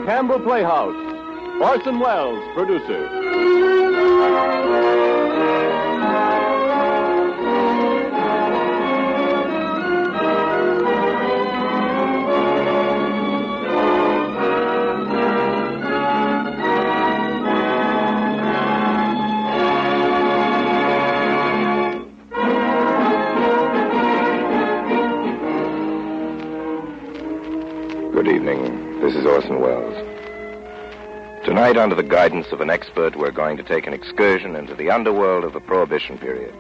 Campbell Playhouse. Orson Welles, producer. Good evening. This is Orson Welles. Tonight, under the guidance of an expert, we're going to take an excursion into the underworld of the Prohibition period.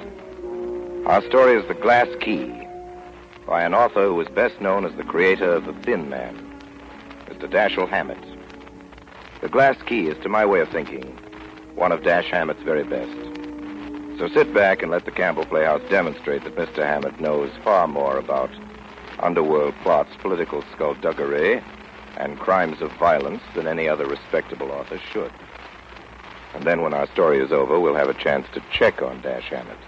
Our story is The Glass Key, by an author who is best known as the creator of The Thin Man, Mr. Dashiell Hammett. The Glass Key is, to my way of thinking, one of Dash Hammett's very best. So sit back and let the Campbell Playhouse demonstrate that Mr. Hammett knows far more about underworld plots, political skullduggery, and crimes of violence than any other respectable author should. And then when our story is over, we'll have a chance to check on Dash Hammett,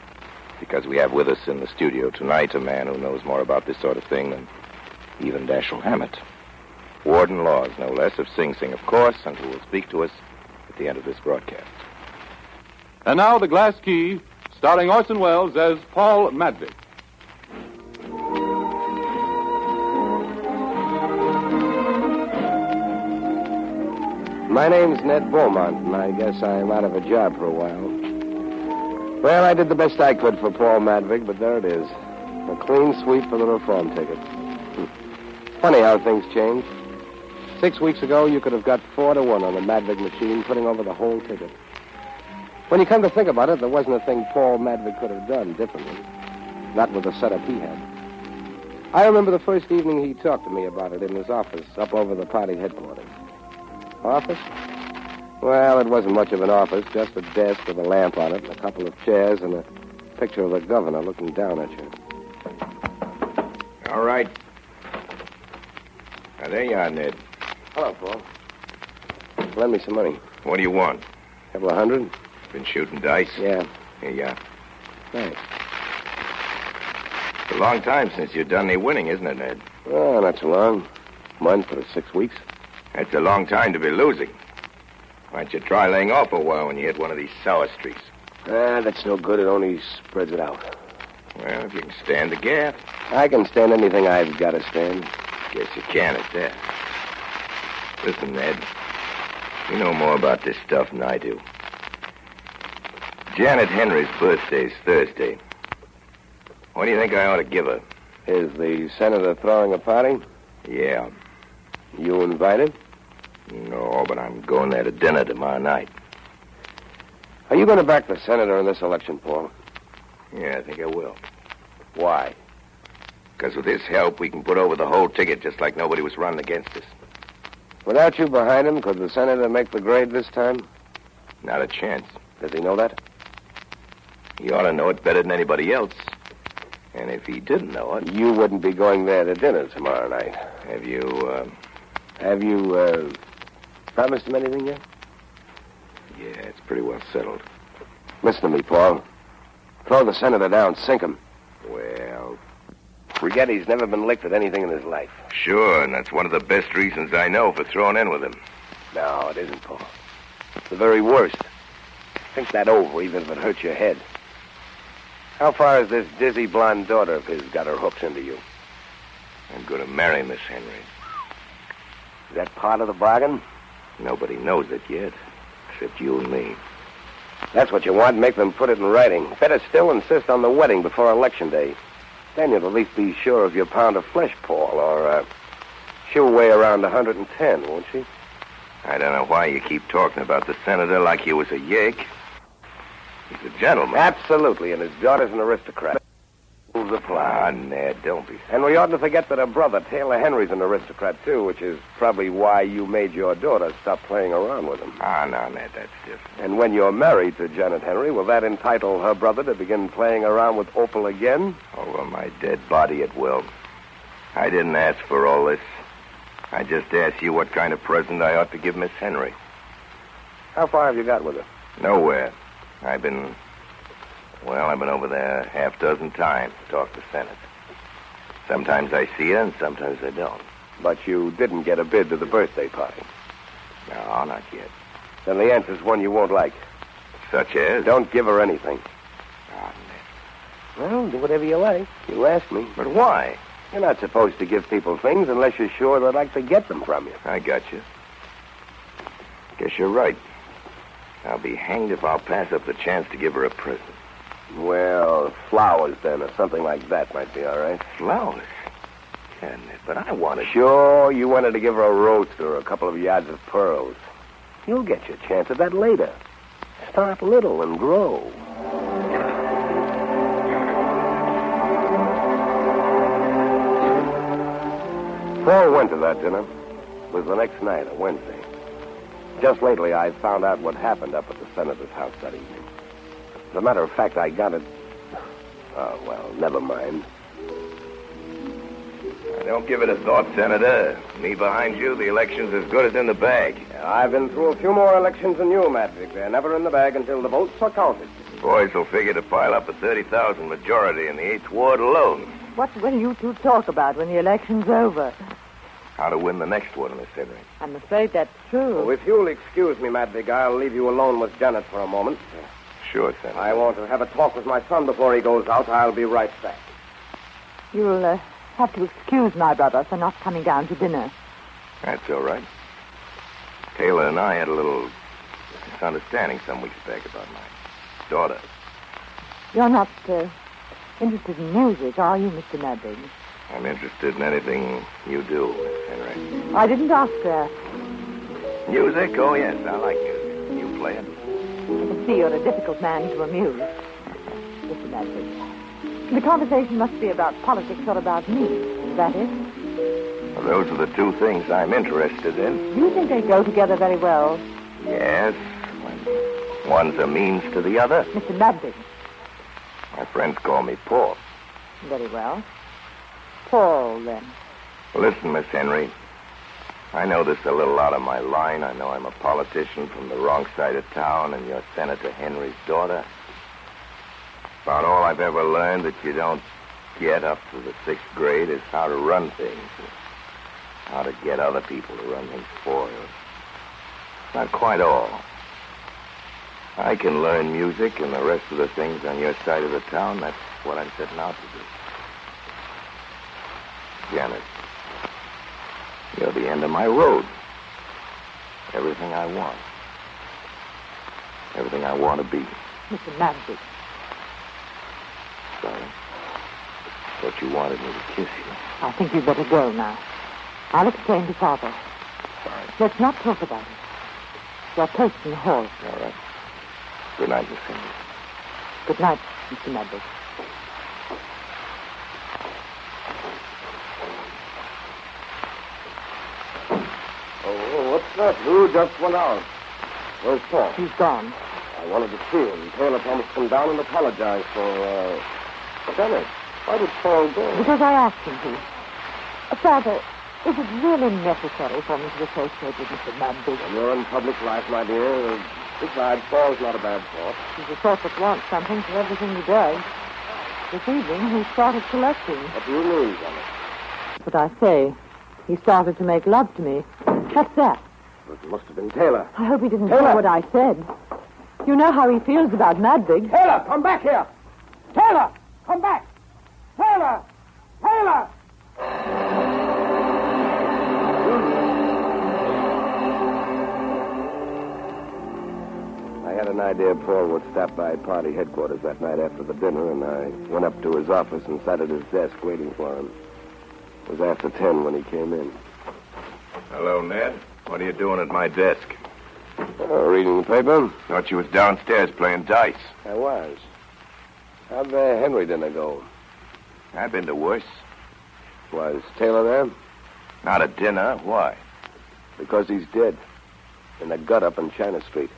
because we have with us in the studio tonight a man who knows more about this sort of thing than even Dashiell Hammett. Warden Laws, no less, of Sing Sing, of course, and who will speak to us at the end of this broadcast. And now, The Glass Key, starring Orson Welles as Paul Madvig. My name's Ned Beaumont, and I guess I'm out of a job for a while. Well, I did the best I could for Paul Madvig, but there it is. A clean sweep for the reform ticket. Funny how things change. 6 weeks ago, you could have got 4-1 on the Madvig machine, putting over the whole ticket. When you come to think about it, there wasn't a thing Paul Madvig could have done differently. Not with the setup he had. I remember the first evening he talked to me about it in his office up over the party headquarters. Office? Well, it wasn't much of an office, just a desk with a lamp on it, and a couple of chairs, and a picture of the governor looking down at you. All right. Now, there you are, Ned. Hello, Paul. Lend me some money. What do you want? Couple of $100? Been shooting dice? Yeah. Here you are. Thanks. It's a long time since you've done any winning, isn't it, Ned? Oh, not so long. Month or 6 weeks. That's a long time to be losing. Why don't you try laying off a while when you hit one of these sour streaks? That's no good. It only spreads it out. Well, if you can stand the gaff. I can stand anything I've got to stand. Guess you can at that. Listen, Ned. You know more about this stuff than I do. Janet Henry's birthday's Thursday. What do you think I ought to give her? Is the senator throwing a party? Yeah. You invited? No, but I'm going there to dinner tomorrow night. Are you going to back the senator in this election, Paul? Yeah, I think I will. Why? Because with his help, we can put over the whole ticket just like nobody was running against us. Without you behind him, could the senator make the grade this time? Not a chance. Does he know that? He ought to know it better than anybody else. And if he didn't know it... You wouldn't be going there to dinner tomorrow night. Have you promised him anything yet? Yeah, it's pretty well settled. Listen to me, Paul. Throw the senator down, sink him. Well... Forget he's never been licked at anything in his life. Sure, and that's one of the best reasons I know for throwing in with him. No, it isn't, Paul. It's the very worst. Think that over, even if it hurts your head. How far has this dizzy blonde daughter of his got her hooks into you? I'm going to marry Miss Henry. Is that part of the bargain? Nobody knows it yet, except you and me. That's what you want. Make them put it in writing. Better still insist on the wedding before Election Day. Then you'll at least be sure of your pound of flesh, Paul, or she'll weigh around 110, won't she? I don't know why you keep talking about the senator like he was a yake. He's a gentleman. Absolutely, and his daughter's an aristocrat. Rules apply. Ah, Ned, don't be... And we oughtn't to forget that her brother, Taylor Henry's an aristocrat, too, which is probably why you made your daughter stop playing around with him. Ah, no, Ned, that's different. And when you're married to Janet Henry, will that entitle her brother to begin playing around with Opal again? Over my dead body it will. I didn't ask for all this. I just asked you what kind of present I ought to give Miss Henry. How far have you got with her? Nowhere. I've been over there half dozen times to talk to Senate. Sometimes I see her and sometimes I don't. But you didn't get a bid to the birthday party? No, not yet. Then the answer's one you won't like. Such as? Don't give her anything. Oh, Well, do whatever you like. You ask me. but why? You're not supposed to give people things unless you're sure they'd like to get them from you. I got you. Guess you're right. I'll be hanged if I'll pass up the chance to give her a present. Well, flowers, then, or something like that might be all right. Flowers? Yeah, Ned, but I wanted... Sure, you wanted to give her a roast or a couple of yards of pearls. You'll get your chance at that later. Start little and grow. Paul went to that dinner. It was the next night, a Wednesday. Just lately, I found out what happened up at the senator's house that evening. As a matter of fact, I got it... Oh, well, never mind. Don't give it a thought, Senator. Me behind you, the election's as good as in the bag. I've been through a few more elections than you, Madvick. They're never in the bag until the votes are counted. Boys will figure to pile up a 30,000 majority in the 8th Ward alone. What will you two talk about when the election's over? How to win the next one, Miss Henry. I'm afraid that's true. Oh, if you'll excuse me, Madvick, I'll leave you alone with Janet for a moment. Sure, Senator. I want to have a talk with my son before he goes out. I'll be right back. You'll have to excuse my brother for not coming down to dinner. That's all right. Taylor and I had a little misunderstanding some weeks back about my daughter. You're not interested in music, are you, Mr. Madden? I'm interested in anything you do, Miss Henry. I didn't ask that. Music? Oh, yes, I like music. You play it? I can see you're a difficult man to amuse. Mr. Madden, the conversation must be about politics or about me. Is that it? Well, those are the two things I'm interested in. You think they go together very well? Yes. One's a means to the other. Mr. Madden. My friends call me Paul. Very well. Paul, then. Listen, Miss Henry. I know this is a little out of my line. I know I'm a politician from the wrong side of town, and you're Senator Henry's daughter. About all I've ever learned that you don't get up to the 6th grade is how to run things. How to get other people to run things for you. Not quite all. I can learn music and the rest of the things on your side of the town. That's what I'm setting out to do. Janet, you're the end of my road. Everything I want. Everything I want to be. Mr. Madden. Sorry. Thought you wanted me to kiss you. I think you'd better go now. I'll explain to Father. Sorry. Let's not talk about it. Your place in the hall. All right. Good night, Miss Henry. Good night, Mr. Madden. Oh, what's that? Who just went out? Where's Paul? He's gone. I wanted to see him. Taylor told me to come down and apologize for, Janet. Why did Paul go? Because I asked him to. Father, is it really necessary for me to associate with Mr. Madden? You're in public life, my dear. Besides, Paul's not a bad sort. He's the sort that wants something for everything he does. This evening, he started collecting. What do you mean, Janet? That's what I say. He started to make love to me. What's that? It must have been Taylor. I hope he didn't Taylor! hear what I said. You know how he feels about Madvig. Taylor, come back here! Taylor, come back! Taylor! Taylor! I had an idea Paul would stop by party headquarters that night after the dinner, and I went up to his office and sat at his desk waiting for him. It was after 10 when he came in. Hello, Ned. What are you doing at my desk? Oh, reading the paper? Thought you was downstairs playing dice. I was. How'd the Henry dinner go? I've been to worse. Was Taylor there? Not a dinner. Why? Because he's dead. In the gut up in China Street.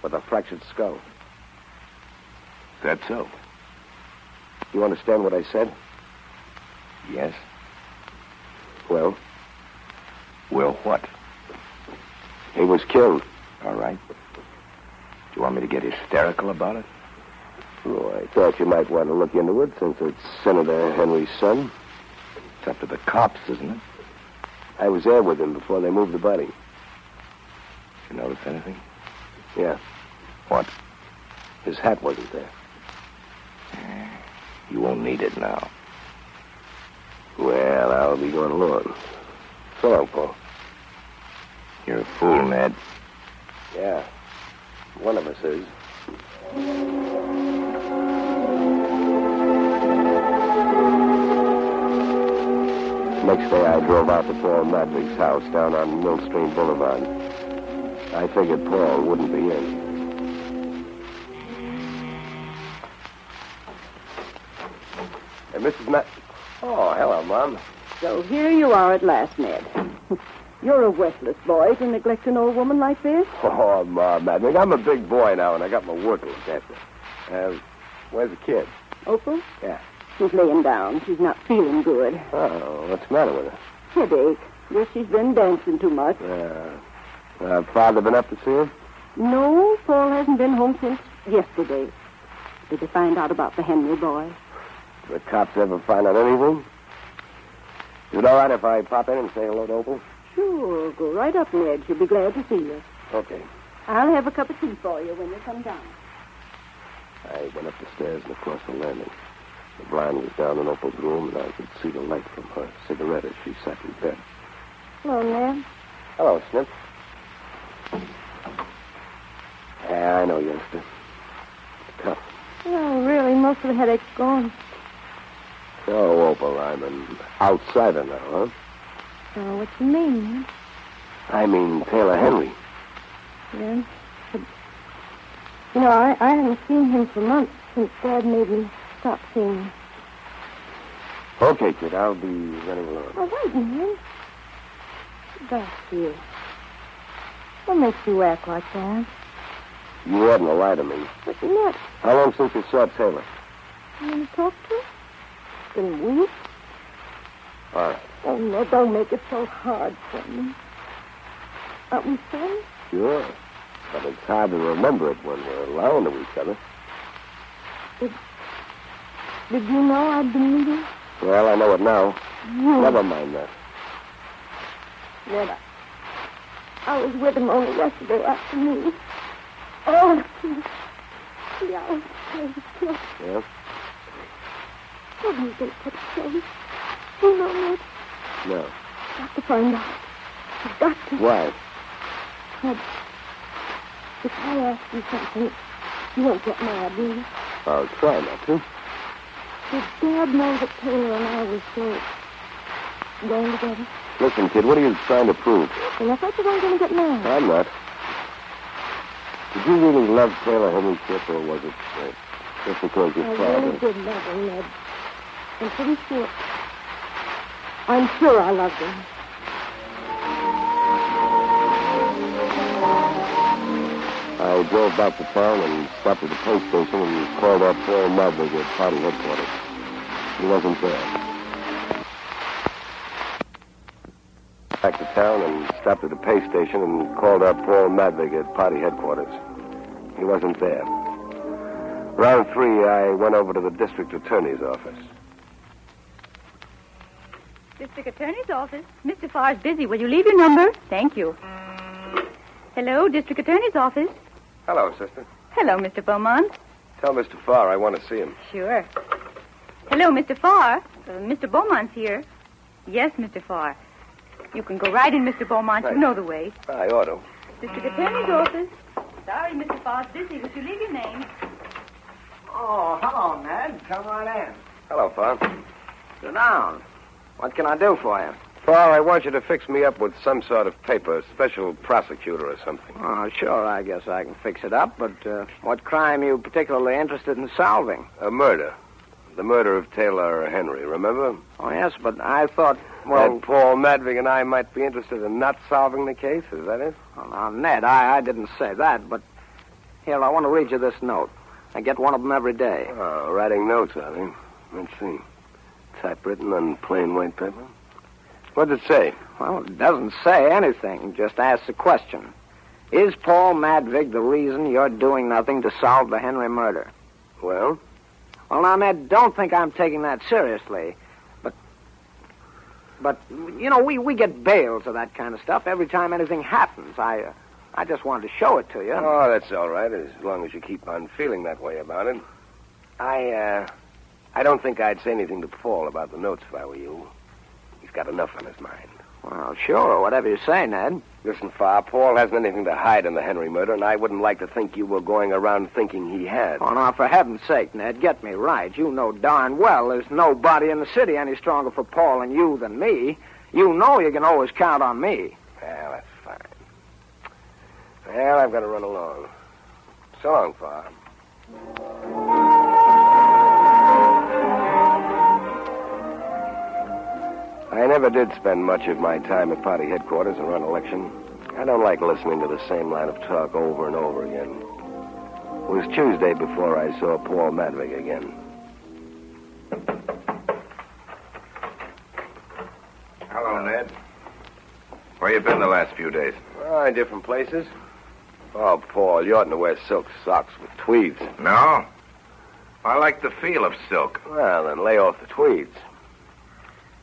With a fractured skull. Is that so? You understand what I said? Yes. Well? Well, what? He was killed. All right. Do you want me to get hysterical about it? Oh, I thought you might want to look into it since it's Senator Henry's son. It's up to the cops, isn't it? I was there with him before they moved the body. You notice anything? Yeah. What? His hat wasn't there. You won't need it now. Well, I'll be going along. So long, Paul. You're a fool, Ned. Yeah. One of us is. Next day, I drove out to Paul Madvig's house down on Mill Stream Boulevard. I figured Paul wouldn't be in. Hey, Mrs. Oh, hello, Mom. So here you are at last, Ned. You're a worthless boy to neglect an old woman like this. Oh, Mom, Madvig, I'm a big boy now, and I got my work to look after. Where's the kid? Opal? Yeah. She's laying down. She's not feeling good. Oh, what's the matter with her? Headache. Guess she's been dancing too much. Father been up to see her? No, Paul hasn't been home since yesterday. Did they find out about the Henry boy? Did the cops ever find out anything? Is it all right if I pop in and say hello to Opal? Sure. Go right up, Ned. She'll be glad to see you. Okay. I'll have a cup of tea for you when you come down. I went up the stairs and across the landing. The blind was down in Opal's room, and I could see the light from her cigarette as she sat in bed. Hello, Ned. Hello, Snip. Yeah, I know, youngster. It's tough. No, really, most of the headache's gone. So, Opal, I'm an outsider now, huh? Oh, what you mean? I mean Taylor Henry. Yeah. But, you know, I haven't seen him for months since Dad made me stop seeing him. Okay, kid, I'll be running along. Oh, wait a minute. Dashiell. What makes you act like that? You oughtn't to lie to me. But you're not. How long since you saw Taylor? You want to talk to him? It's been weeks. All right. Oh, no, don't make it so hard for me. Aren't we friends? Sure. But it's hard to remember it when we're alone to each other. Did you know I'd been meeting? Well, I know it now. No. Never mind that. Ned, I was with him only yesterday afternoon. Oh, see, I was close. Yeah? What do you think that's close? You know, Ned, No. got to find out. I've got to. Why? Ned, if I ask you something, you won't get mad, will you? I'll try not to. Did Dad know that Taylor and I were still going together? Listen, kid, what are you trying to prove? And I thought you weren't going to get mad. I'm not. Did you really love Taylor Henry, Chip, or was it just because your I father... really did love him, Ned. I'm pretty sure. I'm sure I loved him. I drove back to town and stopped at the police station and called up Paul Madvig at party headquarters. He wasn't there. Back to town and stopped at the pay station and called up Paul Madvig at party headquarters. He wasn't there. Around 3, I went over to the district attorney's office. District Attorney's office. Mr. Farr's busy. Will you leave your number? Thank you. Hello, District Attorney's office. Hello, sister. Hello, Mr. Beaumont. Tell Mr. Farr I want to see him. Sure. Hello, Mr. Farr. Mr. Beaumont's here. Yes, Mr. Farr. You can go right in, Mr. Beaumont. Right. You know the way. I ought to. District Attorney's office. Sorry, Mr. Farr's busy. Would you leave your name? Oh, hello, Ned. Come right in. Hello, Farr. Sit down. What can I do for you? Farr, I want you to fix me up with some sort of paper, special prosecutor or something. Oh, sure, I guess I can fix it up, but what crime are you particularly interested in solving? A murder. The murder of Taylor Henry, remember? Oh, yes, but I thought, well... That Paul Madvig and I might be interested in not solving the case, is that it? Oh, now, Ned, I didn't say that, but... Here, I want to read you this note. I get one of them every day. Oh, writing notes, are they? Let's see. Typewritten on plain white paper? What does it say? Well, it doesn't say anything. It just asks a question. Is Paul Madvig the reason you're doing nothing to solve the Henry murder? Well? Well, now, Ned, don't think I'm taking that seriously. But you know, we get bails of that kind of stuff every time anything happens. I just wanted to show it to you. Oh, that's all right, as long as you keep on feeling that way about it. I don't think I'd say anything to Paul about the notes if I were you. He's got enough on his mind. Well, sure, whatever you say, Ned. Listen, Fa, Paul hasn't anything to hide in the Henry murder, and I wouldn't like to think you were going around thinking he had. Oh, now, for heaven's sake, Ned, get me right. You know darn well there's nobody in the city any stronger for Paul and you than me. You know you can always count on me. Well, that's fine. Well, I've got to run along. So long, Fa. I never did spend much of my time at party headquarters around election. I don't like listening to the same line of talk over and over again. It was Tuesday before I saw Paul Madvig again. Hello, Ned. Where you been the last few days? Oh, in different places. Oh, Paul, you oughtn't to wear silk socks with tweeds. No. I like the feel of silk. Well, then lay off the tweeds.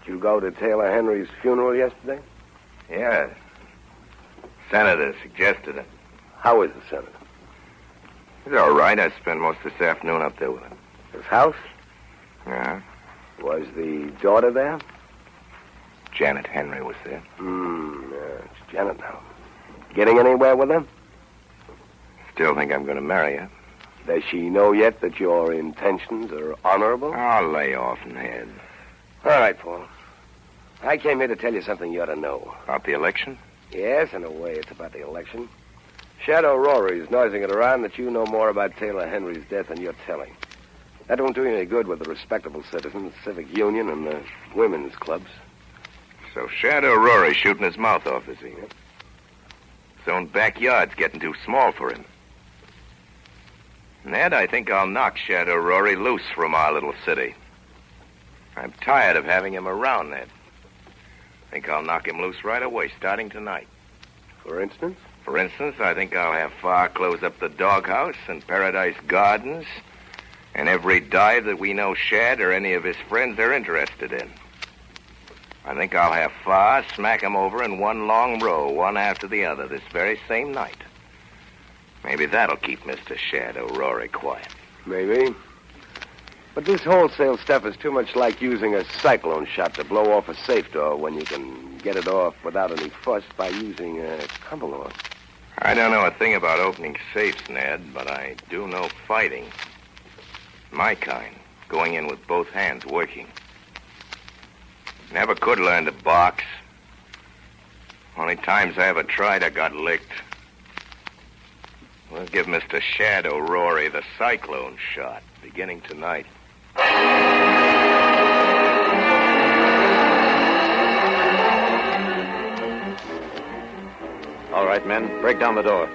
Did you go to Taylor Henry's funeral yesterday? Yeah. Senator suggested it. How is the senator? He's all right. I spent most this afternoon up there with him. His house? Yeah. Was the daughter there? Janet Henry was there. Yeah, it's Janet now. Getting anywhere with her? Still think I'm going to marry her. Does she know yet that your intentions are honorable? I'll lay off, Ned. All right, Paul. I came here to tell you something you ought to know. About the election? Yes, in a way, it's about the election. Shadow Rory's noising it around that you know more about Taylor Henry's death than you're telling. That won't do you any good with the respectable citizens, civic union, and the women's clubs. So Shadow Rory's shooting his mouth off, is he? His own backyard's getting too small for him. Ned, I think I'll knock Shadow Rory loose from our little city. I'm tired of having him around, Ned. I think I'll knock him loose right away, starting tonight. For instance? For instance, I think I'll have Farr close up the doghouse and Paradise Gardens and every dive that we know Shad or any of his friends are interested in. I think I'll have Farr smack him over in one long row, one after the other, this very same night. Maybe that'll keep Mr. Shadow Rory quiet. Maybe. But this wholesale stuff is too much like using a cyclone shot to blow off a safe door when you can get it off without any fuss by using a cumbalot. I don't know a thing about opening safes, Ned, but I do know fighting. My kind, going in with both hands working. Never could learn to box. Only times I ever tried, I got licked. We'll give Mr. Shadow Rory the cyclone shot, beginning tonight. All right, men, break down the door.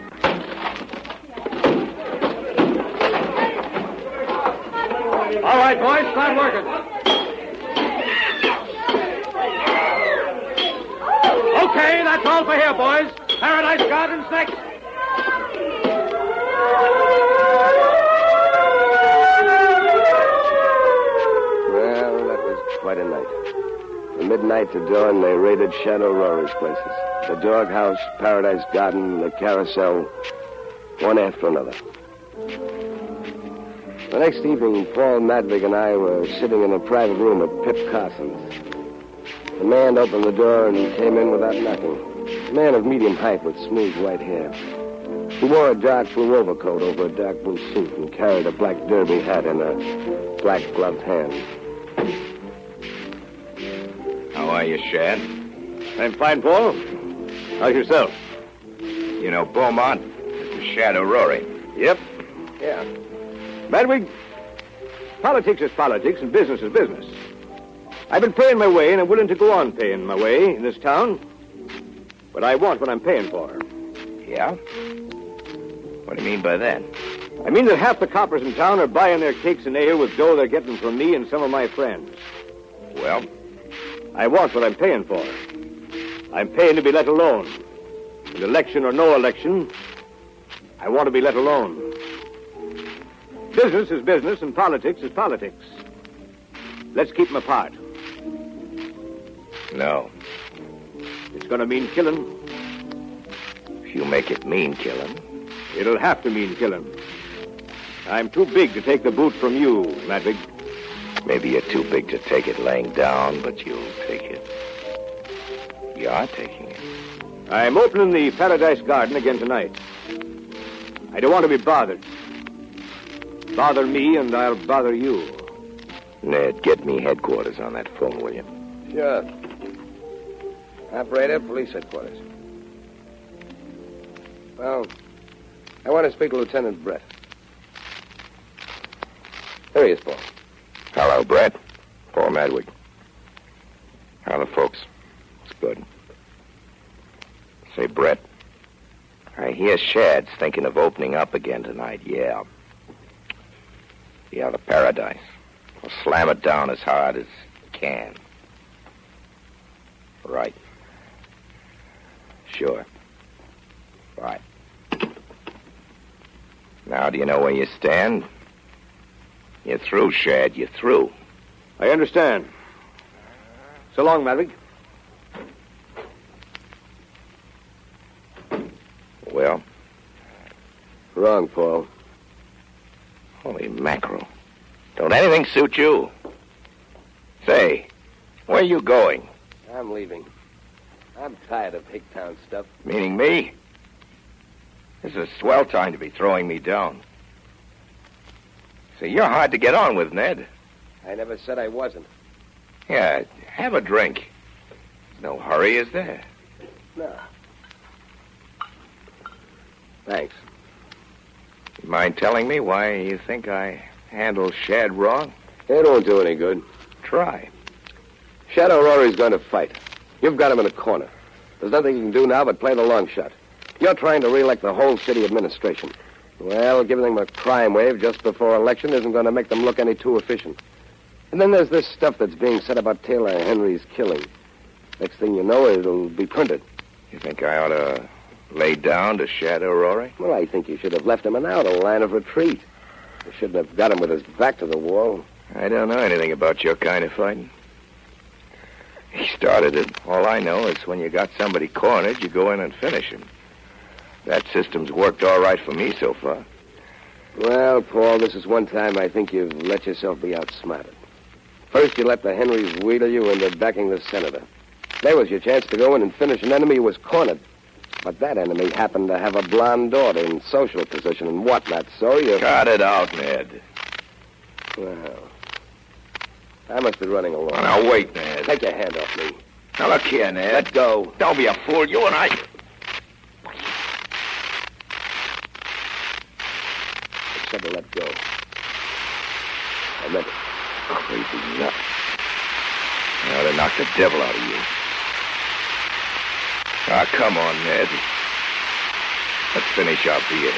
All right, boys, start working. Okay, that's all for here, boys. Paradise Gardens next. Well, that was quite a night. From midnight to dawn, they raided Shadow Rory's places. The doghouse, Paradise Garden, the carousel, one after another. The next evening, Paul Madvig and I were sitting in a private room at Pip Carson's. The man opened the door and came in without knocking. A man of medium height with smooth white hair. He wore a dark blue overcoat over a dark blue suit and carried a black derby hat in a black gloved hand. How are you, Shad? I'm fine, Paul. How's yourself? You know Beaumont, Mr. Shadow Rory. Yep. Yeah. Madwig, politics is politics and business is business. I've been paying my way, and I'm willing to go on paying my way in this town. But I want what I'm paying for. Yeah? What do you mean by that? I mean that half the coppers in town are buying their cakes and ale with dough they're getting from me and some of my friends. Well? I want what I'm paying for. I'm paying to be let alone. And election or no election, I want to be let alone. Business is business and politics is politics. Let's keep them apart. No. It's going to mean killing. If you make it mean killing. It'll have to mean killing. I'm too big to take the boot from you, Madvig. Maybe you're too big to take it laying down, but you'll take it. You are taking it. I'm opening the Paradise Garden again tonight. I don't want to be bothered. Bother me, and I'll bother you. Ned, get me headquarters on that phone, will you? Sure. Operator, police headquarters. Well, I want to speak to Lieutenant Brett. Here he is, Paul. Hello, Brett. Paul Madwig. How are the folks? It's good. Say, Brett, I hear Shad's thinking of opening up again tonight, yeah. Yeah, the Paradise. We'll slam it down as hard as it can. Right. Sure. Right. Now, do you know where you stand? You're through, Shad. You're through. I understand. So long, Madvig. Well? Wrong, Paul. Holy mackerel. Don't anything suit you? Say, where are you going? I'm leaving. I'm tired of Hicktown stuff. Meaning me? This is a swell time to be throwing me down. Say, you're hard to get on with, Ned. I never said I wasn't. Yeah, have a drink. There's no hurry, is there? No. Thanks. You mind telling me why you think I handled Shad wrong? It won't do any good. Try. Shadow Rory's going to fight. You've got him in a corner. There's nothing you can do now but play the long shot. You're trying to re-elect the whole city administration. Well, giving them a crime wave just before election isn't going to make them look any too efficient. And then there's this stuff that's being said about Taylor Henry's killing. Next thing you know, it'll be printed. You think I ought to lay down to Shadow Rory? Well, I think you should have left him an out, a line of retreat. You shouldn't have got him with his back to the wall. I don't know anything about your kind of fighting. He started it. All I know is when you got somebody cornered, you go in and finish him. That system's worked all right for me so far. Well, Paul, this is one time I think you've let yourself be outsmarted. First, you let the Henrys wheedle you into backing the senator. There was your chance to go in and finish an enemy who was cornered. But that enemy happened to have a blonde daughter in social position and whatnot, so you... Cut it out, Ned. Well, I must be running along. Oh, now, wait, Ned. Take your hand off me. Now, look here, Ned. Let go. Don't be a fool. You and I... I said to let go. I meant it. Crazy nut. I ought to knock the devil out of you. Ah, come on, Ned. Let's finish our beer.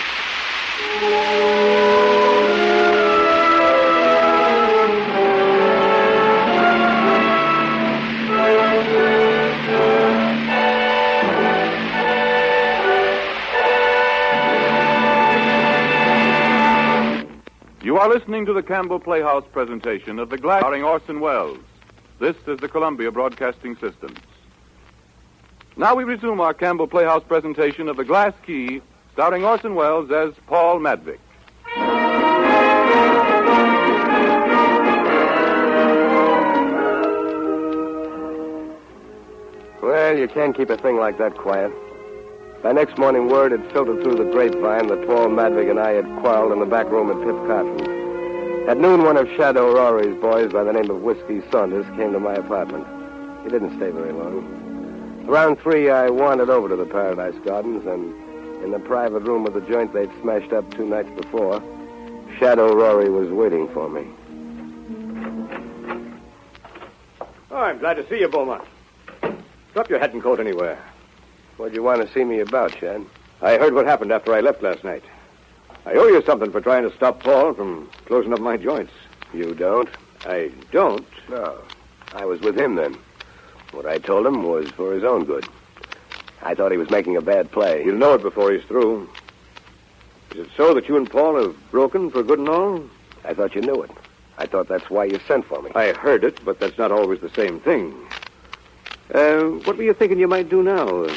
You are listening to the Campbell Playhouse presentation of The Glass, starring Orson Welles. This is the Columbia Broadcasting System. Now we resume our Campbell Playhouse presentation of The Glass Key, starring Orson Welles as Paul Madvig. Well, you can't keep a thing like that quiet. By next morning, word had filtered through the grapevine that Paul Madvig and I had quarreled in the back room at Pip Carton's. At noon, one of Shadow Rory's boys by the name of Whiskey Saunders came to my apartment. He didn't stay very long. Around 3, I wandered over to the Paradise Gardens, and in the private room of the joint they'd smashed up 2 nights before, Shadow Rory was waiting for me. Oh, I'm glad to see you, Beaumont. Drop your hat and coat anywhere. What'd you want to see me about, Shad? I heard what happened after I left last night. I owe you something for trying to stop Paul from closing up my joints. You don't? I don't? No. I was with him then. What I told him was for his own good. I thought he was making a bad play. He'll know it before he's through. Is it so that you and Paul have broken for good and all? I thought you knew it. I thought that's why you sent for me. I heard it, but that's not always the same thing. What were you thinking you might do now?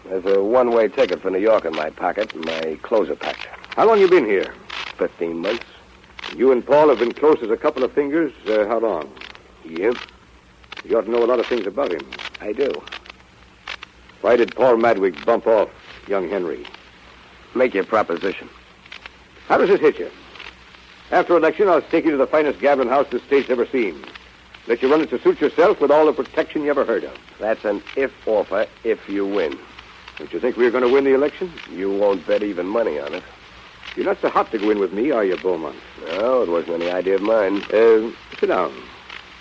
There's a one-way ticket for New York in my pocket, and my clothes are packed. How long you been here? 15 months. You and Paul have been close as a couple of fingers. How long? Yep. You ought to know a lot of things about him. I do. Why did Paul Madwig bump off young Henry? Make your proposition. How does it hit you? After election, I'll take you to the finest gambling house the state's ever seen. Let you run it to suit yourself with all the protection you ever heard of. That's an if offer if you win. Don't you think we're going to win the election? You won't bet even money on it. You're not so hot to go in with me, are you, Beaumont? No, it wasn't any idea of mine. Sit down.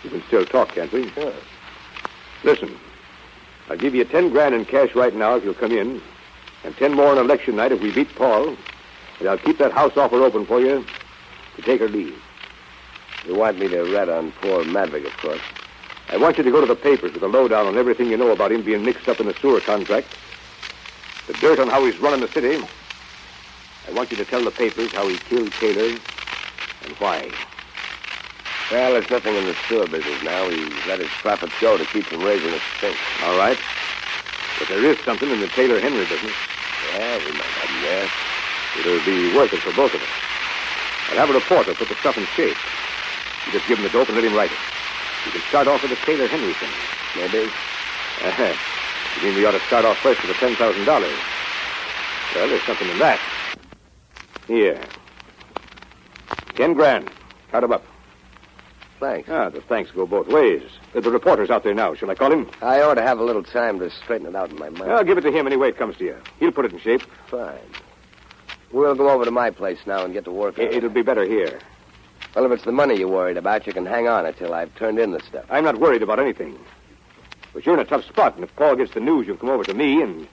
We can still talk, can't we? Sure. Listen, I'll give you 10 grand in cash right now if you'll come in, and 10 more on election night if we beat Paul. And I'll keep that house offer open for you to take or leave. You want me to rat on poor Madvig, of course. I want you to go to the papers with a lowdown on everything you know about him being mixed up in the sewer contract. The dirt on how he's running the city. I want you to tell the papers how he killed Taylor and why. Well, there's nothing in the sewer business now. He let his profits go to keep from raising his stink. All right. But there is something in the Taylor-Henry business. Yeah, we might have him there. It'll be worth it for both of us. I'll have a reporter put the stuff in shape. You just give him the dope and let him write it. You can start off with the Taylor-Henry thing. Maybe. You mean we ought to start off first with the $10,000? Well, there's something in that. Here. 10 grand. Count 'em up. Thanks. The thanks go both ways. The reporter's out there now. Shall I call him? I ought to have a little time to straighten it out in my mind. I'll give it to him any way it comes to you. He'll put it in shape. Fine. We'll go over to my place now and get to work on it. It'll be better here. Well, if it's the money you're worried about, you can hang on until I've turned in the stuff. I'm not worried about anything. But you're in a tough spot, and if Paul gets the news, you'll come over to me, and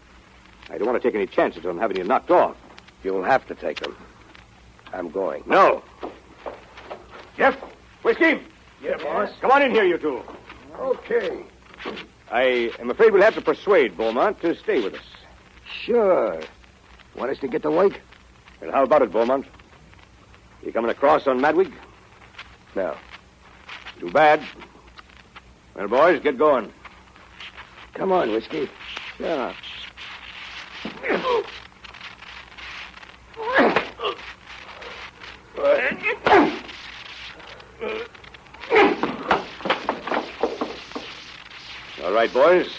I don't want to take any chances on having you knocked off. You'll have to take them. I'm going. No. Jeff, whiskey? Yeah, boss. Come on in here, you two. Okay. I am afraid we'll have to persuade Beaumont to stay with us. Sure. Want us to get to work? Well, how about it, Beaumont? You coming across on Madwig? No. Too bad. Well, boys, get going. Come on, Whiskey. Sure. All right, boys.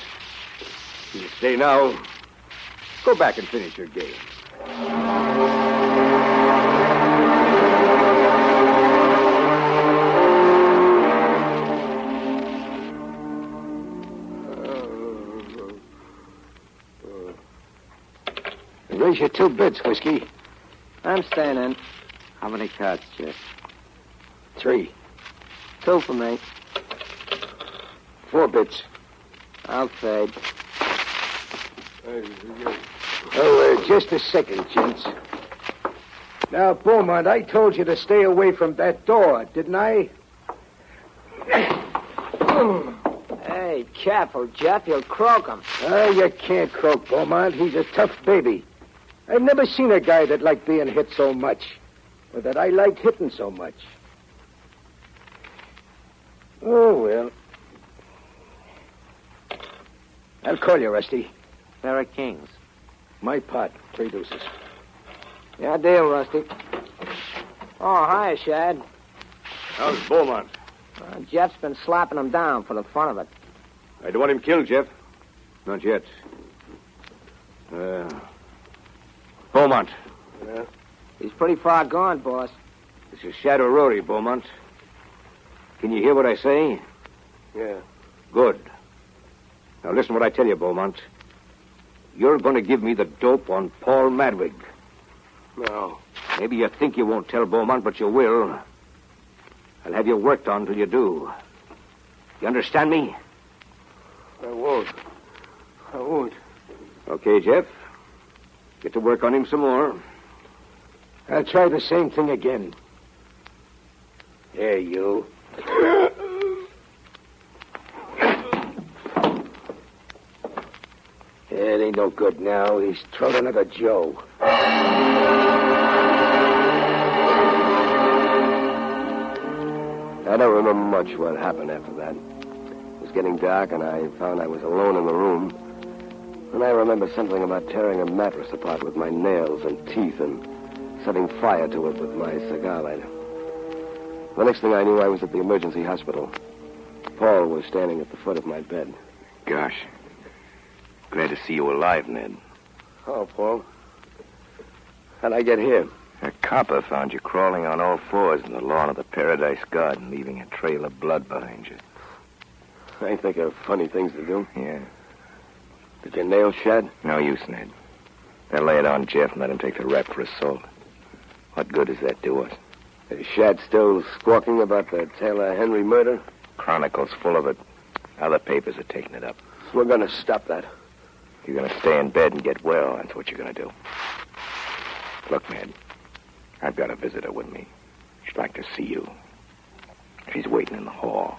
You stay now. Go back and finish your game. Raise your 2 bits, Whiskey. I'm staying in. How many cards, Jeff? 3. 2 for me. 4 bits. I'll fade. Just a second, gents. Now, Beaumont, I told you to stay away from that door, didn't I? Hey, careful, Jeff. You'll croak him. You can't croak, Beaumont. He's a tough baby. I've never seen a guy that liked being hit so much, or that I liked hitting so much. Oh, well. I'll call you, Rusty. Pair of kings. My pot, 3 deuces. Yeah, deal, Rusty. Oh, hi, Shad. How's Beaumont? Jeff's been slapping him down for the fun of it. I don't want him killed, Jeff. Not yet. Beaumont. Yeah? He's pretty far gone, boss. This is Shadow Rory, Beaumont. Can you hear what I say? Yeah. Good. Now listen what I tell you, Beaumont. You're going to give me the dope on Paul Madwig. No. Maybe you think you won't tell Beaumont, but you will. I'll have you worked on till you do. You understand me? I won't. Okay, Jeff. Get to work on him some more. I'll try the same thing again. Here, you. It ain't no good now. He's thrown another Joe. I don't remember much what happened after that. It was getting dark, and I found I was alone in the room. And I remember something about tearing a mattress apart with my nails and teeth and setting fire to it with my cigar lighter. The next thing I knew, I was at the emergency hospital. Paul was standing at the foot of my bed. Gosh. Glad to see you alive, Ned. Oh, Paul. How'd I get here? A copper found you crawling on all fours in the lawn of the Paradise Garden, leaving a trail of blood behind you. I think of funny things to do. Yeah. Did your nails shed? No use, Ned. They'll lay it on Jeff and let him take the rap for assault. What good does that do us? Is Shad still squawking about the Taylor Henry murder? Chronicle's full of it. Other papers are taking it up. We're going to stop that. You're going to stay in bed and get well. That's what you're going to do. Look, Ned, I've got a visitor with me. She'd like to see you. She's waiting in the hall.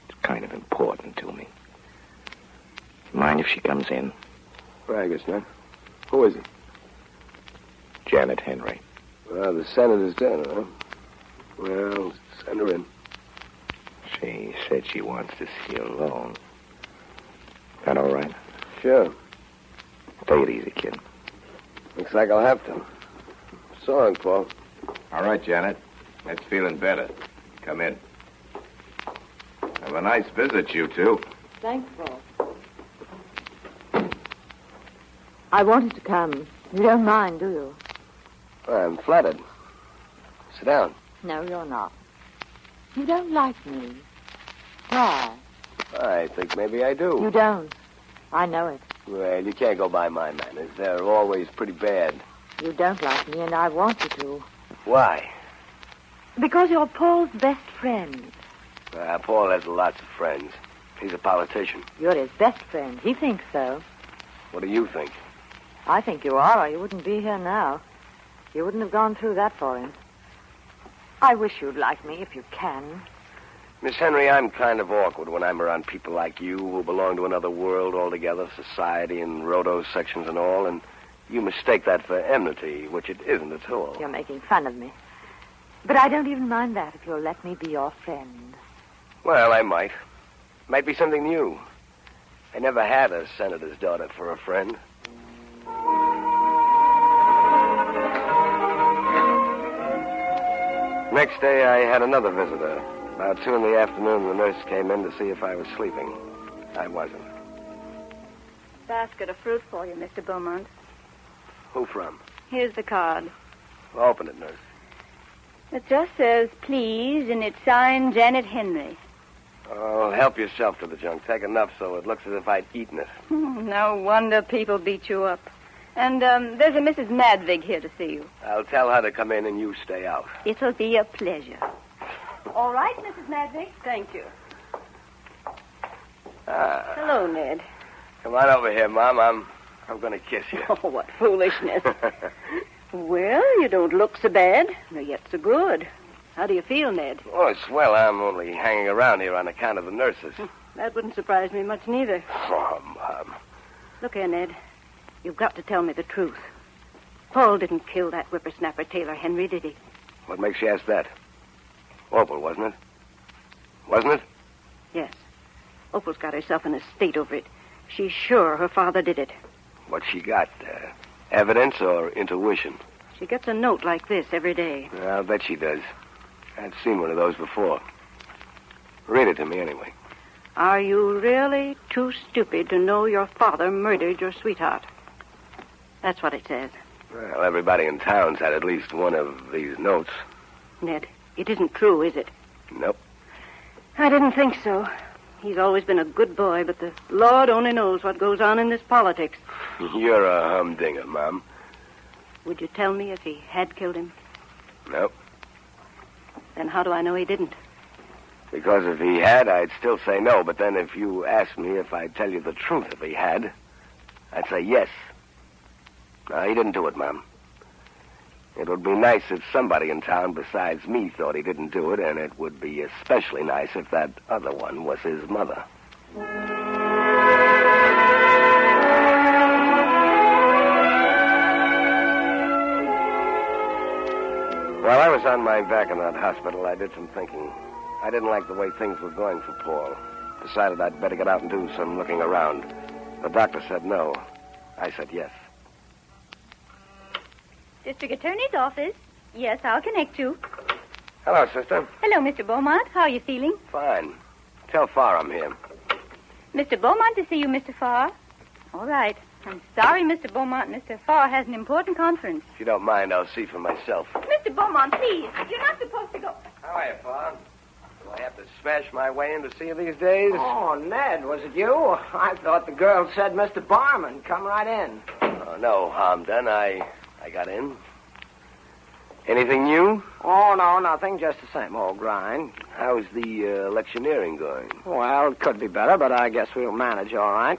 It's kind of important to me. Mind if she comes in? Well, I guess not. Who is it? Janet Henry. Well, the senator's dead, huh? Well, send her in. She said she wants to see you alone. That all right? Sure. Take it easy, kid. Looks like I'll have to. So long, Paul. All right, Janet. Ned's feeling better. Come in. Have a nice visit, you two. Thanks, Paul. I wanted to come. You don't mind, do you? I'm flattered. Sit down. No, you're not. You don't like me. Why? I think maybe I do. You don't. I know it. Well, you can't go by my manners. They're always pretty bad. You don't like me, and I want you to. Why? Because you're Paul's best friend. Paul has lots of friends. He's a politician. You're his best friend. He thinks so. What do you think? I think you are, or you wouldn't be here now. You wouldn't have gone through that for him. I wish you'd like me if you can. Miss Henry, I'm kind of awkward when I'm around people like you who belong to another world altogether, society and Rhodo sections and all, and you mistake that for enmity, which it isn't at all. You're making fun of me. But I don't even mind that if you'll let me be your friend. Well, I might. Might be something new. I never had a senator's daughter for a friend. Next day, I had another visitor. About 2 in the afternoon, the nurse came in to see if I was sleeping. I wasn't. Basket of fruit for you, Mr. Beaumont. Who from? Here's the card. Open it, nurse. It just says, please, and it's signed Janet Henry. Oh, help yourself to the junk. Take enough so it looks as if I'd eaten it. No wonder people beat you up. And there's a Mrs. Madvig here to see you. I'll tell her to come in and you stay out. It'll be a pleasure. All right, Mrs. Madvig. Thank you. Hello, Ned. Come on over here, Mom. I'm going to kiss you. Oh, what foolishness. Well, you don't look so bad, nor yet so good. How do you feel, Ned? Oh, it's swell. I'm only hanging around here on account of the nurses. That wouldn't surprise me much, neither. Oh, Mom. Look here, Ned. You've got to tell me the truth. Paul didn't kill that whippersnapper Taylor Henry, did he? What makes you ask that? Opal, wasn't it? Wasn't it? Yes. Opal's got herself in a state over it. She's sure her father did it. What she got? Evidence or intuition? She gets a note like this every day. I'll bet she does. I've seen one of those before. Read it to me anyway. Are you really too stupid to know your father murdered your sweetheart? That's what it says. Well, everybody in town's had at least one of these notes. Ned, it isn't true, is it? Nope. I didn't think so. He's always been a good boy, but the Lord only knows what goes on in this politics. You're a humdinger, Mom. Would you tell me if he had killed him? Nope. Then how do I know he didn't? Because if he had, I'd still say no. But then if you asked me if I'd tell you the truth if he had, I'd say yes. No, he didn't do it, Mom. It would be nice if somebody in town besides me thought he didn't do it, and it would be especially nice if that other one was his mother. While I was on my back in that hospital, I did some thinking. I didn't like the way things were going for Paul. Decided I'd better get out and do some looking around. The doctor said no. I said yes. District Attorney's office. Yes, I'll connect you. Hello, sister. Hello, Mr. Beaumont. How are you feeling? Fine. Tell Farr I'm here. Mr. Beaumont to see you, Mr. Farr. All right. I'm sorry, Mr. Beaumont. Mr. Farr has an important conference. If you don't mind, I'll see for myself. Mr. Beaumont, please. You're not supposed to go. How are you, Farr? Do I have to smash my way in to see you these days? Oh, Ned, was it you? I thought the girl said Mr. Barman. Come right in. Oh, no harm done. I got in. Anything new? Oh, no, nothing. Just the same old grind. How's the electioneering going? Well, it could be better, but I guess we'll manage all right.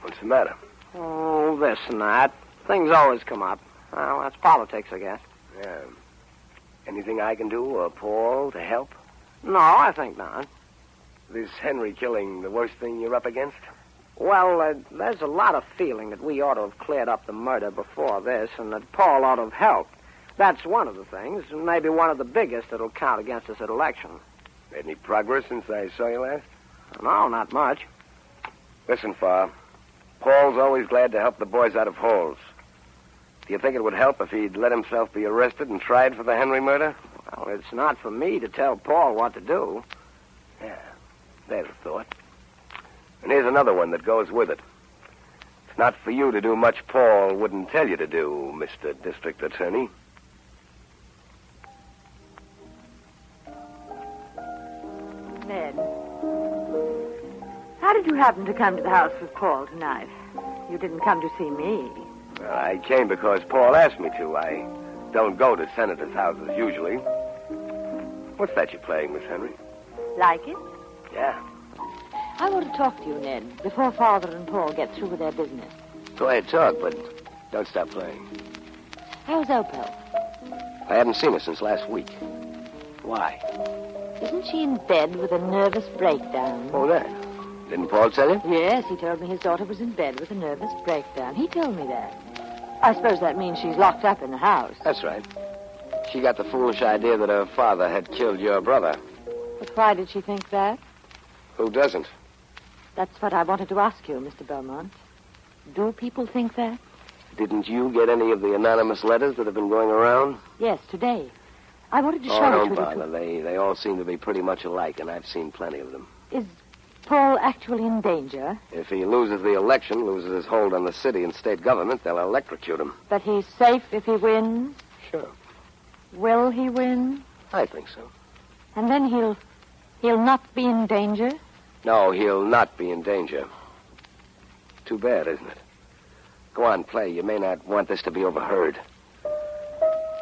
What's the matter? Oh, this and that. Things always come up. Well, that's politics, I guess. Yeah. Anything I can do, or Paul, to help? No, I think not. This Henry killing the worst thing you're up against? Well, there's a lot of feeling that we ought to have cleared up the murder before this, and that Paul ought to have helped. That's one of the things, and maybe one of the biggest that'll count against us at election. Made any progress since I saw you last? No, not much. Listen, Farr. Paul's always glad to help the boys out of holes. Do you think it would help if he'd let himself be arrested and tried for the Henry murder? Well, it's not for me to tell Paul what to do. Yeah, there's a thought. And here's another one that goes with it. It's not for you to do much Paul wouldn't tell you to do, Mr. District Attorney. Ned, how did you happen to come to the house with Paul tonight? You didn't come to see me. Well, I came because Paul asked me to. I don't go to senators' houses usually. What's that you're playing, Miss Henry? Like it? Yeah. I want to talk to you, Ned, before Father and Paul get through with their business. Go ahead, talk, but don't stop playing. How's Opal? I haven't seen her since last week. Why? Isn't she in bed with a nervous breakdown? Oh, that. Didn't Paul tell you? Yes, he told me his daughter was in bed with a nervous breakdown. He told me that. I suppose that means she's locked up in the house. That's right. She got the foolish idea that her father had killed your brother. But why did she think that? Who doesn't? That's what I wanted to ask you, Mr. Beaumont. Do people think that? Didn't you get any of the anonymous letters that have been going around? Yes, today. I wanted to show Oh, it to don't you. bother. They all seem to be pretty much alike, and I've seen plenty of them. Is Paul actually in danger? If he loses the election, loses his hold on the city and state government, they'll electrocute him. But he's safe if he wins? Sure. Will he win? I think so. And then he'll not be in danger? No, he'll not be in danger. Too bad, isn't it? Go on, play. You may not want this to be overheard.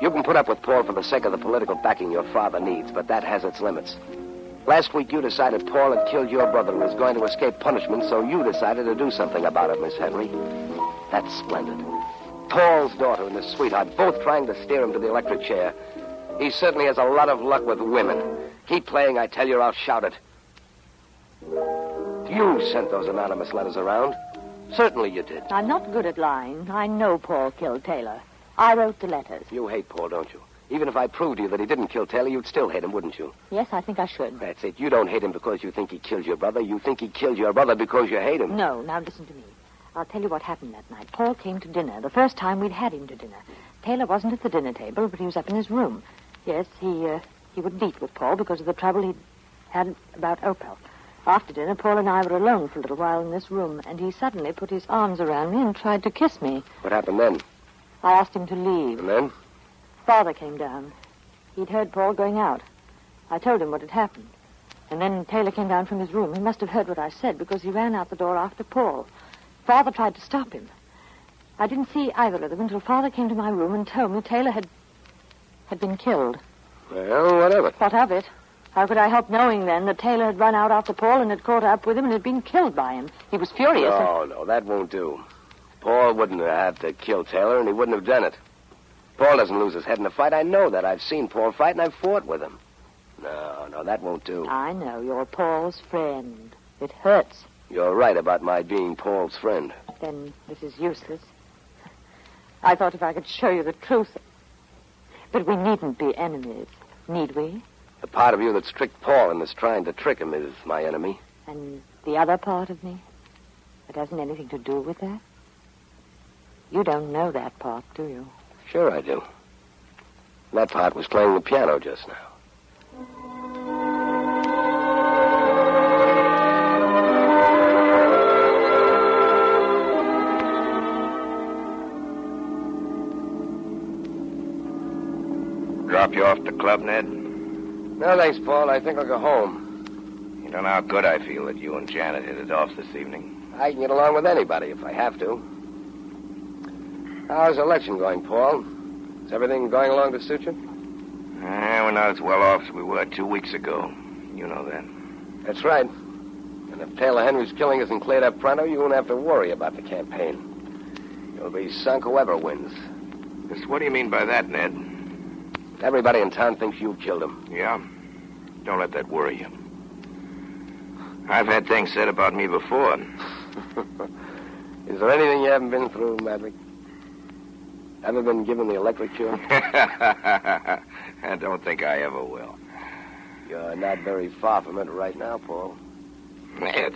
You can put up with Paul for the sake of the political backing your father needs, but that has its limits. Last week you decided Paul had killed your brother and was going to escape punishment, so you decided to do something about it, Miss Henry. That's splendid. Paul's daughter and his sweetheart both trying to steer him to the electric chair. He certainly has a lot of luck with women. Keep playing, I tell you, or I'll shout it. You sent those anonymous letters around. Certainly you did. I'm not good at lying. I know Paul killed Taylor. I wrote the letters. You hate Paul, don't you? Even if I proved to you that he didn't kill Taylor, you'd still hate him, wouldn't you? Yes, I think I should. That's it. You don't hate him because you think he killed your brother. You think he killed your brother because you hate him. No, now listen to me. I'll tell you what happened that night. Paul came to dinner, the first time we'd had him to dinner. Taylor wasn't at the dinner table, but he was up in his room. Yes, he would meet with Paul because of the trouble he'd had about Opal. After dinner, Paul and I were alone for a little while in this room, and he suddenly put his arms around me and tried to kiss me. What happened then? I asked him to leave. And then? Father came down. He'd heard Paul going out. I told him what had happened. And then Taylor came down from his room. He must have heard what I said because he ran out the door after Paul. Father tried to stop him. I didn't see either of them until Father came to my room and told me Taylor had been killed. Well, what of it? What of it? How could I help knowing then that Taylor had run out after Paul and had caught up with him and had been killed by him? He was furious. No, that won't do. Paul wouldn't have had to kill Taylor, and he wouldn't have done it. Paul doesn't lose his head in a fight. I know that. I've seen Paul fight, and I've fought with him. No, that won't do. I know. You're Paul's friend. It hurts. You're right about my being Paul's friend. Then this is useless. I thought if I could show you the truth. But we needn't be enemies, need we? The part of you that's tricked Paul and is trying to trick him is my enemy. And the other part of me? It hasn't anything to do with that? You don't know that part, do you? Sure I do. That part was playing the piano just now. Drop you off at the club, Ned? No, thanks, Paul. I think I'll go home. You don't know how good I feel that you and Janet hit it off this evening. I can get along with anybody if I have to. How's the election going, Paul? Is everything going along to suit you? We're not as well off as we were 2 weeks ago. You know that. That's right. And if Taylor Henry's killing isn't cleared up pronto, you won't have to worry about the campaign. You'll be sunk whoever wins. Just what do you mean by that, Ned? Everybody in town thinks you killed him. Yeah? Don't let that worry you. I've had things said about me before. Is there anything you haven't been through, Madrick? Ever been given the electric cure? I don't think I ever will. You're not very far from it right now, Paul. Ned.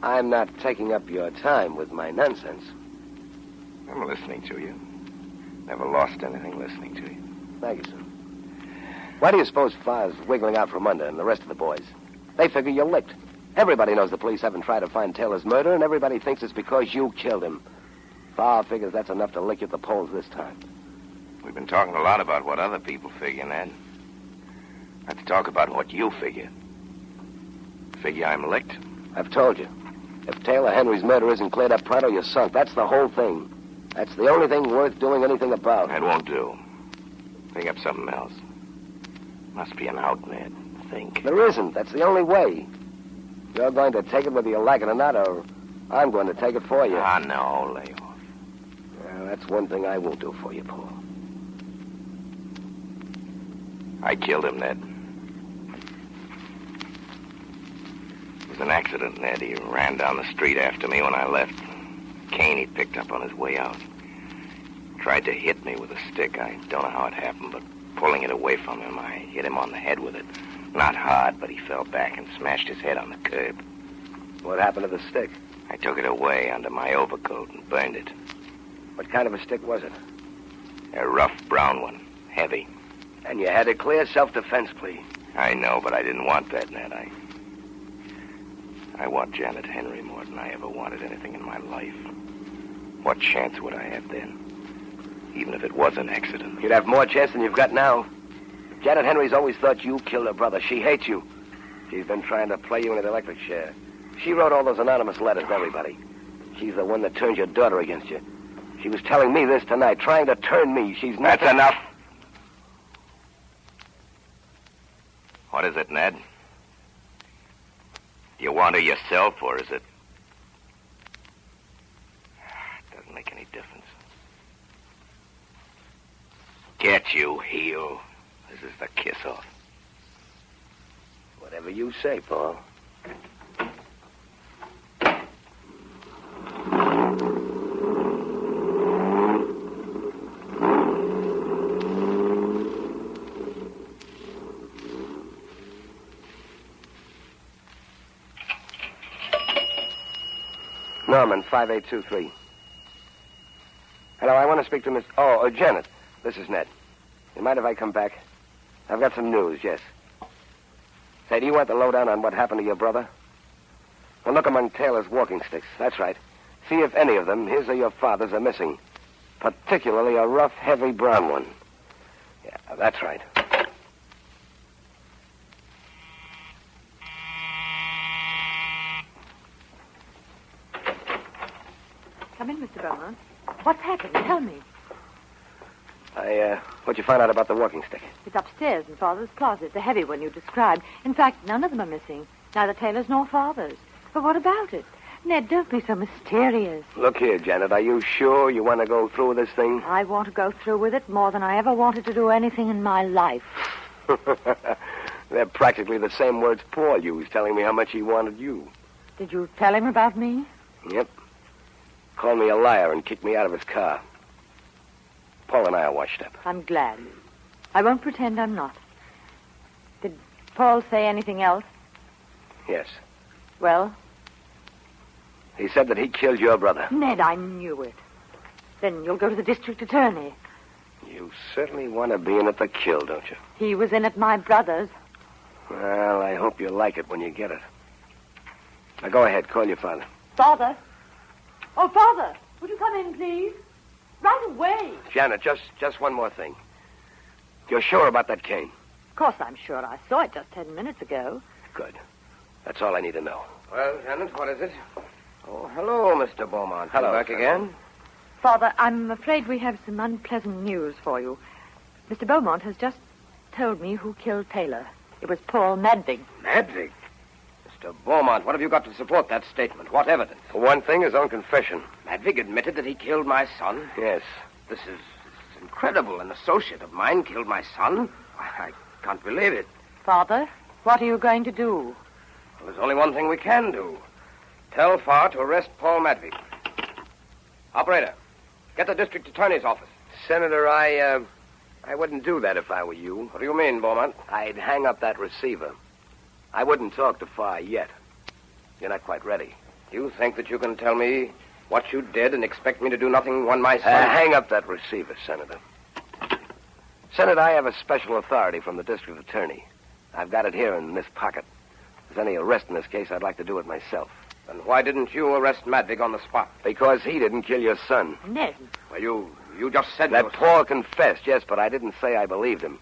I'm not taking up your time with my nonsense. I'm listening to you. Never lost anything listening to you. Thank you, sir. Why do you suppose Farr's wiggling out from under and the rest of the boys? They figure you're licked. Everybody knows the police haven't tried to find Taylor's murder, and everybody thinks it's because you killed him. Farr figures that's enough to lick you at the polls this time. We've been talking a lot about what other people figure, Ned. Let's talk about what you figure. Figure I'm licked? I've told you. If Taylor Henry's murder isn't cleared up pronto, you're sunk. That's the whole thing. That's the only thing worth doing anything about. That won't do. Think up something else. Must be an out, Ned. Think. There isn't. That's the only way. You're going to take it whether you like it or not, or I'm going to take it for you. Ah, no, lay off. Well, that's one thing I won't do for you, Paul. I killed him, Ned. It was an accident, Ned. He ran down the street after me when I left. Cane he picked up on his way out. Tried to hit me with a stick. I don't know how it happened, but pulling it away from him, I hit him on the head with it. Not hard, but he fell back and smashed his head on the curb. What happened to the stick? I took it away under my overcoat and burned it. What kind of a stick was it? A rough brown one. Heavy. And you had a clear self-defense plea. I know, but I didn't want that, Ned. I want Janet Henry more than I ever wanted anything in my life. What chance would I have then? Even if it was an accident. You'd have more chance than you've got now. Janet Henry's always thought you killed her brother. She hates you. She's been trying to play you in an electric chair. She wrote all those anonymous letters to everybody. She's the one that turned your daughter against you. She was telling me this tonight, trying to turn me. She's not... That's enough. What is it, Ned? Do you want her yourself, or is it... It doesn't make any difference. Get you, heel. This is the kiss-off. Whatever you say, Paul. Norman, 5823. Hello, I want to speak to Miss... Janet. This is Ned. You mind if I come back? I've got some news, yes. Say, do you want the lowdown on what happened to your brother? Well, look among Taylor's walking sticks. That's right. See if any of them, his or your father's, are missing. Particularly a rough, heavy brown one. Yeah, that's right. Come in, Mr. Beaumont. What's happened? Tell me. What'd you find out about the walking stick? It's upstairs in Father's closet, the heavy one you described. In fact, none of them are missing. Neither Taylor's nor Father's. But what about it? Ned, don't be so mysterious. Look here, Janet. Are you sure you want to go through with this thing? I want to go through with it more than I ever wanted to do anything in my life. They're practically the same words Paul used, telling me how much he wanted you. Did you tell him about me? Yep. Called me a liar and kicked me out of his car. Paul and I are washed up. I'm glad. I won't pretend I'm not. Did Paul say anything else? Yes. Well, He said that he killed your brother. Ned, I knew it. Then you'll go to the district attorney. You certainly want to be in at the kill, don't you? He was in at my brother's. Well, I hope you like it when you get it. Now, go ahead. Call your father. Father? Oh, Father, would you come in, please? Right away. Janet, just one more thing. You're sure about that cane? Of course I'm sure. I saw it just 10 minutes ago. Good. That's all I need to know. Well, Janet, what is it? Oh, hello, Mr. Beaumont. Hello, You back sir. again? Father, I'm afraid we have some unpleasant news for you. Mr. Beaumont has just told me who killed Taylor. It was Paul Madvig. Madvig? Mr. Beaumont, what have you got to support that statement? What evidence? For one thing, his own confession. Madvig admitted that he killed my son? Yes. This is incredible. An associate of mine killed my son? I can't believe it. Father, what are you going to do? Well, there's only one thing we can do. Tell Farr to arrest Paul Madvig. Operator, get the district attorney's office. Senator, I wouldn't do that if I were you. What do you mean, Beaumont? I'd hang up that receiver. I wouldn't talk to Farr yet. You're not quite ready. You think that you can tell me what you did and expect me to do nothing when my son... Hang up that receiver, Senator. Senator, I have a special authority from the district attorney. I've got it here in this pocket. If there's any arrest in this case, I'd like to do it myself. Then why didn't you arrest Madvig on the spot? Because he didn't kill your son. Ned. Well, you just said... That Paul confessed, yes, but I didn't say I believed him.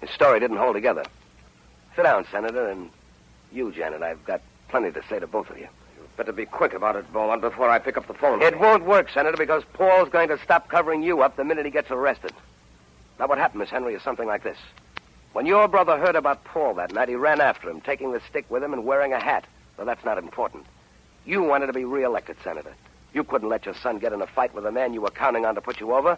His story didn't hold together. Sit down, Senator, and you, Janet. I've got plenty to say to both of you. You'd better be quick about it, Beaumont, before I pick up the phone. It won't work, Senator, because Paul's going to stop covering you up the minute he gets arrested. Now, what happened, Miss Henry, is something like this. When your brother heard about Paul that night, he ran after him, taking the stick with him and wearing a hat. Though that's not important. You wanted to be reelected, Senator. You couldn't let your son get in a fight with a man you were counting on to put you over.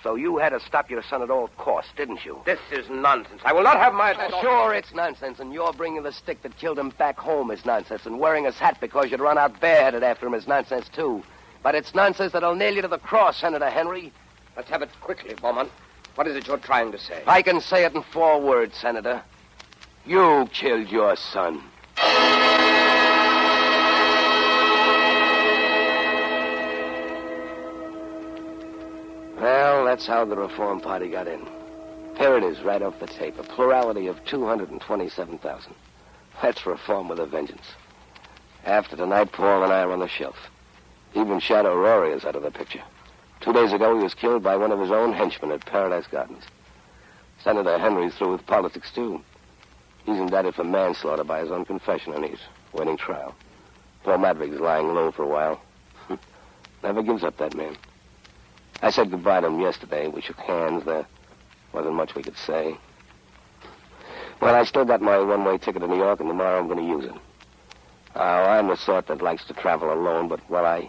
So you had to stop your son at all costs, didn't you? This is nonsense. I will not have my... Sure, it's nonsense, and your bringing the stick that killed him back home is nonsense, and wearing his hat because you'd run out bareheaded after him is nonsense, too. But it's nonsense that'll nail you to the cross, Senator Henry. Let's have it quickly, Beaumont. What is it you're trying to say? I can say it in 4 words, Senator. You killed your son. Well, that's how the Reform Party got in. Here it is, right off the tape. A plurality of 227,000. That's reform with a vengeance. After tonight, Paul and I are on the shelf. Even Shadow Rory is out of the picture. 2 days ago, he was killed by one of his own henchmen at Paradise Gardens. Senator Henry's through with politics, too. He's indicted for manslaughter by his own confession, and he's waiting trial. Paul Madvig's lying low for a while. Never gives up, that man. I said goodbye to him yesterday. We shook hands. There wasn't much we could say. Well, I still got my one-way ticket to New York, and tomorrow I'm going to use it. I'm the sort that likes to travel alone, but, well, I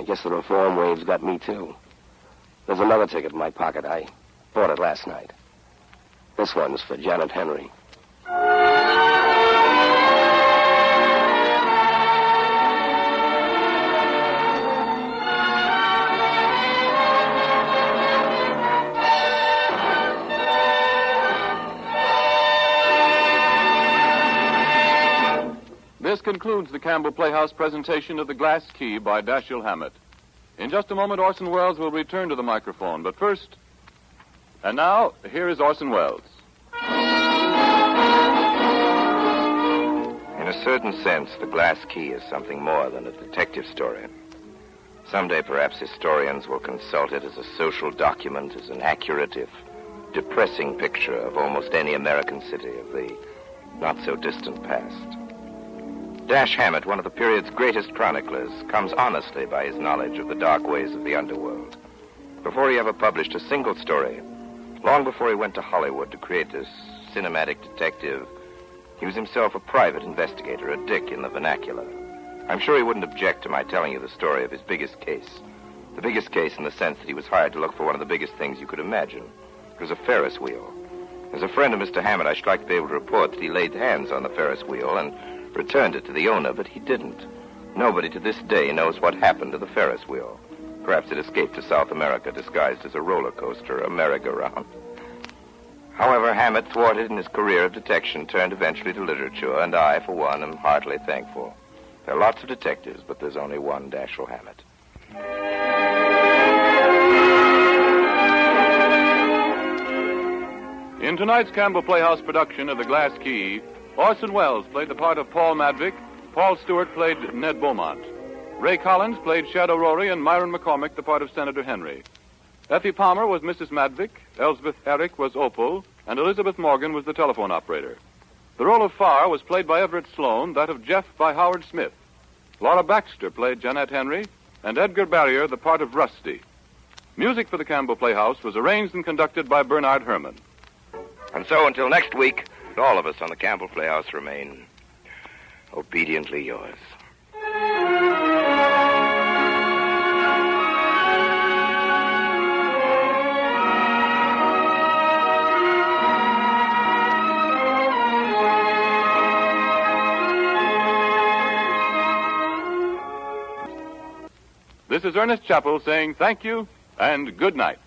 guess the reform wave's got me, too. There's another ticket in my pocket. I bought it last night. This one's for Janet Henry. This concludes the Campbell Playhouse presentation of The Glass Key by Dashiell Hammett. In just a moment, Orson Welles will return to the microphone. But first, and now, here is Orson Welles. In a certain sense, The Glass Key is something more than a detective story. Someday, perhaps, historians will consult it as a social document, as an accurate, if depressing picture of almost any American city of the not-so-distant past. Dash Hammett, one of the period's greatest chroniclers, comes honestly by his knowledge of the dark ways of the underworld. Before he ever published a single story, long before he went to Hollywood to create this cinematic detective, he was himself a private investigator, a dick in the vernacular. I'm sure he wouldn't object to my telling you the story of his biggest case. The biggest case in the sense that he was hired to look for one of the biggest things you could imagine. It was a Ferris wheel. As a friend of Mr. Hammett, I should like to be able to report that he laid hands on the Ferris wheel and returned it to the owner, but he didn't. Nobody to this day knows what happened to the Ferris wheel. Perhaps it escaped to South America disguised as a roller coaster, a merry-go-round. However, Hammett, thwarted in his career of detection, turned eventually to literature, and I, for one, am heartily thankful. There are lots of detectives, but there's only one Dashiell Hammett. In tonight's Campbell Playhouse production of The Glass Key, Orson Welles played the part of Paul Madvick, Paul Stewart played Ned Beaumont. Ray Collins played Shadow Rory, and Myron McCormick the part of Senator Henry. Effie Palmer was Mrs. Madvick, Elsbeth Eric was Opal, and Elizabeth Morgan was the telephone operator. The role of Farr was played by Everett Sloane, that of Jeff by Howard Smith. Laura Baxter played Jeanette Henry, and Edgar Barrier the part of Rusty. Music for the Campbell Playhouse was arranged and conducted by Bernard Herrmann. And so until next week, all of us on the Campbell Playhouse remain obediently yours. This is Ernest Chappell saying thank you and good night.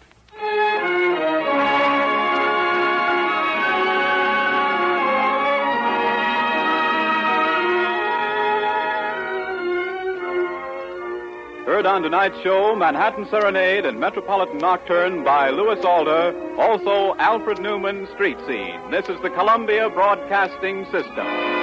Heard on tonight's show, Manhattan Serenade and Metropolitan Nocturne by Louis Alder, also Alfred Newman, Street Scene. This is the Columbia Broadcasting System.